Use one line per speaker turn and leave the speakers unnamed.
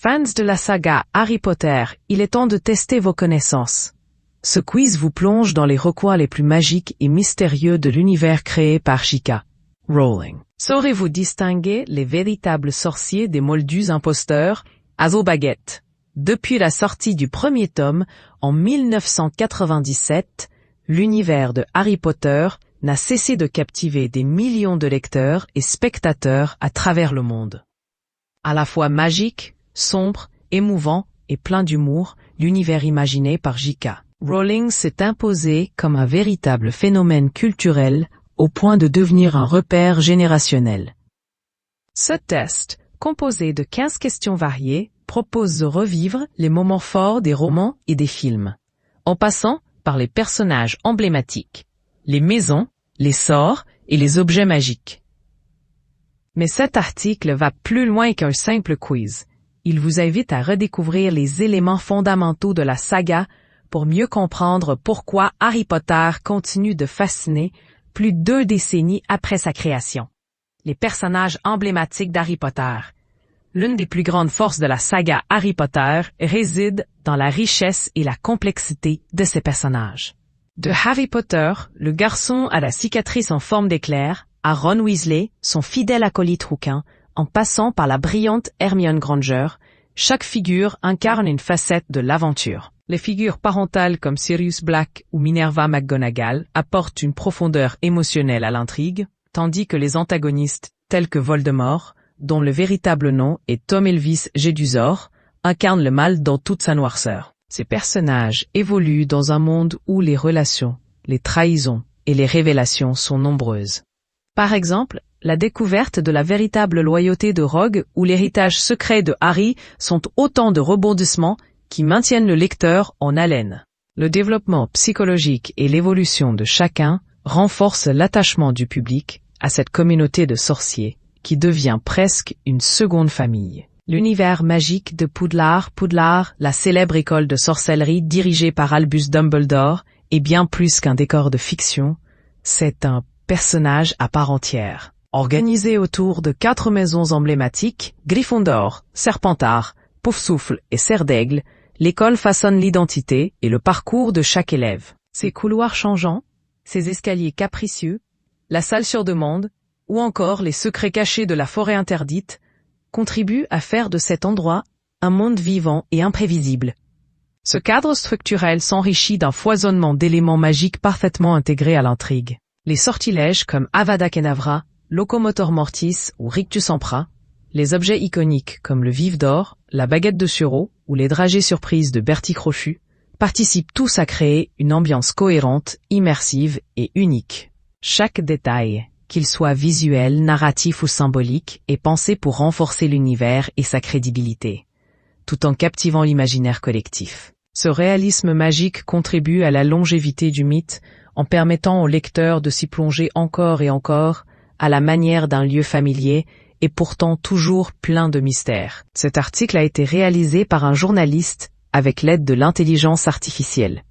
Fans de la saga Harry Potter, il est temps de tester vos connaissances. Ce quiz vous plonge dans les recoins les plus magiques et mystérieux de l'univers créé par J.K. Rowling. Saurez-vous distinguer les véritables sorciers des moldus imposteurs, Azobagette? Depuis la sortie du premier tome, en 1997, l'univers de Harry Potter n'a cessé de captiver des millions de lecteurs et spectateurs à travers le monde. À la fois magique, sombre, émouvant et plein d'humour, l'univers imaginé par J.K. Rowling s'est imposé comme un véritable phénomène culturel au point de devenir un repère générationnel. Ce test, composé de 15 questions variées, propose de revivre les moments forts des romans et des films, en passant par les personnages emblématiques, les maisons, les sorts et les objets magiques. Mais cet article va plus loin qu'un simple quiz. Il vous invite à redécouvrir les éléments fondamentaux de la saga pour mieux comprendre pourquoi Harry Potter continue de fasciner plus de 2 décennies après sa création. Les personnages emblématiques d'Harry Potter. L'une des plus grandes forces de la saga Harry Potter réside dans la richesse et la complexité de ses personnages. De Harry Potter, le garçon à la cicatrice en forme d'éclair, à Ron Weasley, son fidèle acolyte rouquin, en passant par la brillante Hermione Granger, chaque figure incarne une facette de l'aventure. Les figures parentales comme Sirius Black ou Minerva McGonagall apportent une profondeur émotionnelle à l'intrigue, tandis que les antagonistes, tels que Voldemort, dont le véritable nom est Tom Elvis Jedusor, incarnent le mal dans toute sa noirceur. Ces personnages évoluent dans un monde où les relations, les trahisons et les révélations sont nombreuses. Par exemple, la découverte de la véritable loyauté de Rogue ou l'héritage secret de Harry sont autant de rebondissements qui maintiennent le lecteur en haleine. Le développement psychologique et l'évolution de chacun renforcent l'attachement du public à cette communauté de sorciers qui devient presque une seconde famille. L'univers magique de Poudlard, la célèbre école de sorcellerie dirigée par Albus Dumbledore, est bien plus qu'un décor de fiction, c'est un personnage à part entière. Organisé autour de 4 maisons emblématiques, Gryffondor, Serpentard, Poufsouffle et Serre d'Aigle, l'école façonne l'identité et le parcours de chaque élève. Ses couloirs changeants, ses escaliers capricieux, la salle sur demande, ou encore les secrets cachés de la forêt interdite, contribuent à faire de cet endroit un monde vivant et imprévisible. Ce cadre structurel s'enrichit d'un foisonnement d'éléments magiques parfaitement intégrés à l'intrigue. Les sortilèges comme Avada Kedavra, Locomotor Mortis ou Rictus Ampra, les objets iconiques comme le Vif d'Or, la baguette de Sureau ou les dragées surprises de Bertie Crochu, participent tous à créer une ambiance cohérente, immersive et unique. Chaque détail, qu'il soit visuel, narratif ou symbolique, est pensé pour renforcer l'univers et sa crédibilité, tout en captivant l'imaginaire collectif. Ce réalisme magique contribue à la longévité du mythe en permettant au lecteur de s'y plonger encore et encore, à la manière d'un lieu familier et pourtant toujours plein de mystères. Cet article a été réalisé par un journaliste avec l'aide de l'intelligence artificielle.